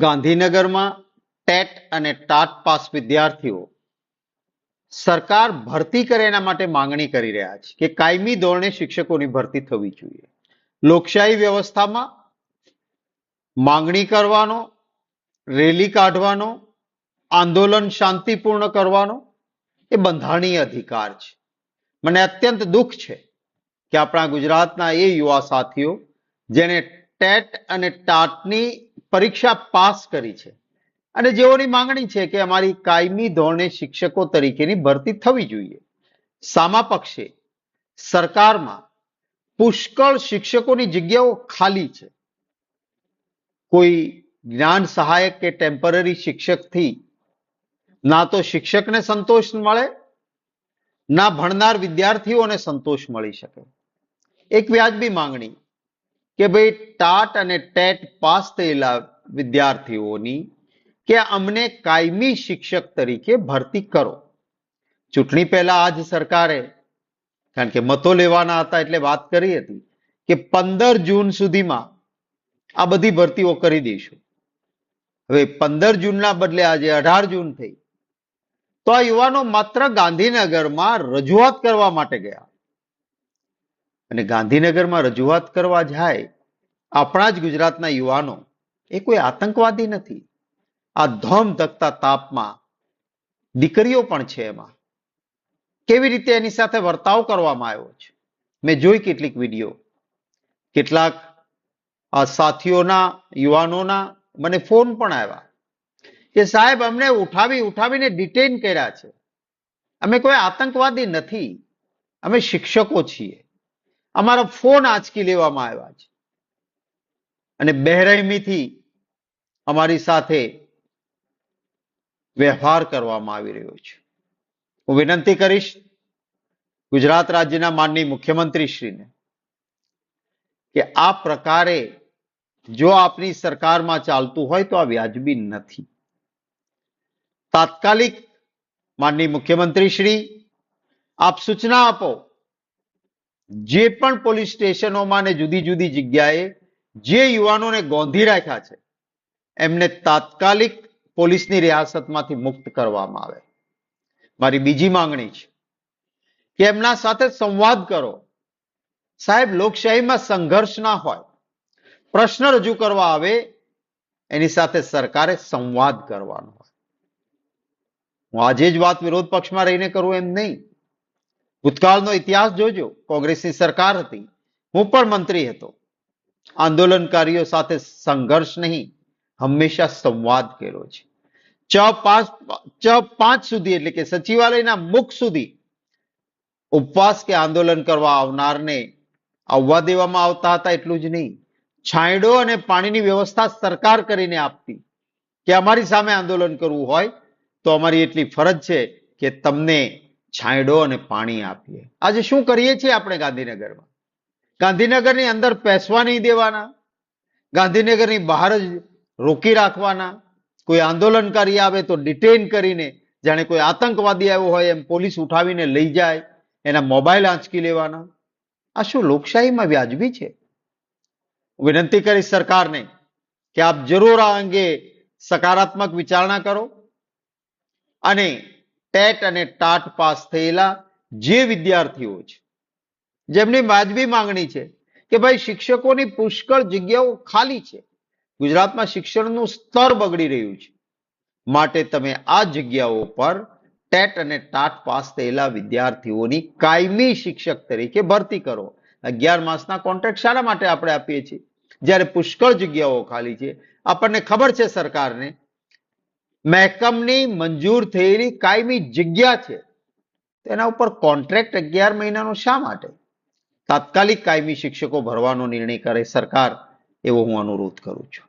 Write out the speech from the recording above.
ગાંધીનગરમાં ટેટ અને TAT pass વિદ્યાર્થીઓ સરકાર ભરતી કરે એના માટે માંગણી કરી રહ્યા છે કે કાયમી ધોરણે શિક્ષકોની ભરતી થવી જોઈએ. લોકશાહી વ્યવસ્થામાં માંગણી કરવાનો, રેલી કાઢવાનો, આંદોલન શાંતિપૂર્ણ કરવાનો એ બંધારણીય અધિકાર છે. મને અત્યંત દુઃખ છે કે આપણા ગુજરાતના એ યુવા સાથીઓ જેને ટેટ અને ટાટની પરીક્ષા પાસ કરી છે અને જેઓની માંગણી છે કે અમારી કાયમી ધોરણે શિક્ષકો તરીકેની ભરતી થવી જોઈએ. સામા પક્ષે સરકારમાં પુષ્કળ શિક્ષકોની જગ્યાઓ ખાલી છે. કોઈ જ્ઞાન સહાયક કે ટેમ્પરરી શિક્ષકથી ના તો શિક્ષકને સંતોષ મળે, ના ભણનાર વિદ્યાર્થીઓને સંતોષ મળી શકે. એક વ્યાજબી માંગણી કે ભાઈ ટાટ અને ટેટ પાસ થયેલા વિદ્યાર્થીઓની કે અમને કાયમી શિક્ષક તરીકે ભરતી કરો. ચૂંટણી પહેલા આજ સરકારે, કારણ કે મતો લેવાના હતા એટલે વાત કરી હતી કે 15 જૂન સુધીમાં આ બધી ભરતીઓ કરી દઈશું. હવે 15 જૂનના બદલે આજે 18 જૂન થઈ તો આ યુવાનો માત્ર ગાંધીનગરમાં રજૂઆત કરવા માટે ગયા. અને ગાંધીનગરમાં રજૂઆત કરવા જાય આપણા જ ગુજરાતના યુવાનો, એ કોઈ આતંકવાદી નથી. આ ધોમધકતા તાપમાં દીકરીઓ પણ છે. એમાં કેવી રીતે એની સાથે વર્તાવ કરવામાં આવ્યો છે મેં જોઈ કેટલીક વિડીયો. કેટલાક સાથીઓના, યુવાનોના મને ફોન પણ આવ્યા કે સાહેબ અમને ઉઠાવીને ડિટેન કર્યા છે. અમે કોઈ આતંકવાદી નથી, અમે શિક્ષકો છીએ. અમારા ફોન આંચકી લેવામાં આવ્યા છે અને બેરહેમીથી અમારી સાથે વ્યવહાર કરવામાં આવી રહ્યો છે. હું વિનંતી કરીશ ગુજરાત રાજ્યના માનનીય મુખ્યમંત્રીશ્રીને કે આ પ્રકારે જો આપની સરકારમાં ચાલતું હોય તો આ વ્યાજબી નથી. તાત્કાલિક માનનીય મુખ્યમંત્રીશ્રી આપ સૂચના આપો, જે પણ પોલીસ સ્ટેશનોમાં ને જુદી જુદી જગ્યાએ જે યુવાનોને ગોંધી રાખ્યા છે એમને તાત્કાલિક પોલીસની રિયાસતમાંથી મુક્ત કરવામાં આવે. મારી બીજી માંગણી છે કે એમના સાથે સંવાદ કરો. સાહેબ, લોકશાહીમાં સંઘર્ષ ના હોય, પ્રશ્ન રજૂ કરવા આવે એની સાથે સરકારે સંવાદ કરવાનો હોય. હું આજે જ વાત વિરોધ પક્ષમાં રહીને કરું એમ નહીં. ભૂતકાળનો ઇતિહાસ જોજો. કોંગ્રેસની સરકાર હતી, હું પણ મંત્રી હતો. આંદોલનકારીઓ સાથે સંઘર્ષ નહીં, હંમેશા સંવાદ કર્યો છે. ચ5 સુધી એટલે કે સચિવાલયના મુખ સુધી ઉપવાસ કે આંદોલન કરવા આવનારને આવવા દેવામાં આવતા હતા. એટલું જ નહીં, છાંયડો અને પાણીની વ્યવસ્થા સરકાર કરીને આપતી કે અમારી સામે આંદોલન કરવું હોય તો અમારી એટલી ફરજ છે કે તમને છાંયડો અને પાણી આપીએ. આજે શું કરીએ છીએ આપણે ગાંધીનગરમાં? ગાંધીનગરની અંદર પેસવા નહીં દેવાના, ગાંધીનગરની બહાર જ રોકી રાખવાના. કોઈ આંદોલનકારી આવે તો ડિટેન કરીને જાણે કોઈ આતંકવાદી આવ્યો હોય એમ પોલીસ ઉઠાવીને લઈ જાય, એના મોબાઈલ આંચકી લેવાના. આ શું લોકશાહીમાં વ્યાજબી છે? વિનંતી કરીશ સરકારને કે આપ જરૂર આ અંગે સકારાત્મક વિચારણા કરો અને ટેટ અને ટાટ પાસ થયેલા જે વિદ્યાર્થીઓ છે જેમની વાજબી માંગણી છે કે ભાઈ શિક્ષકોની પુષ્કળ જગ્યાઓ ખાલી છે, ગુજરાતમાં શિક્ષણનું સ્તર બગડી રહ્યું છે, માટે તમે આ જગ્યાઓ પર ટેટ અને ટાટ પાસ થયેલા વિદ્યાર્થીઓની કાયમી શિક્ષક તરીકે ભરતી કરો. 11 માસના કોન્ટ્રાક્ટ શાના માટે આપણે આપીએ છીએ જ્યારે પુષ્કળ જગ્યાઓ ખાલી છે? આપણને ખબર છે સરકારને મહેકમની મંજૂર થયેલી કાયમી જગ્યા છે, તેના ઉપર કોન્ટ્રાક્ટ 11 મહિનાનો શા માટે? તાત્કાલિક કાયમી શિક્ષકો ભરવાનો નિર્ણય કરે સરકાર, એવો હું અનુરોધ કરું છું.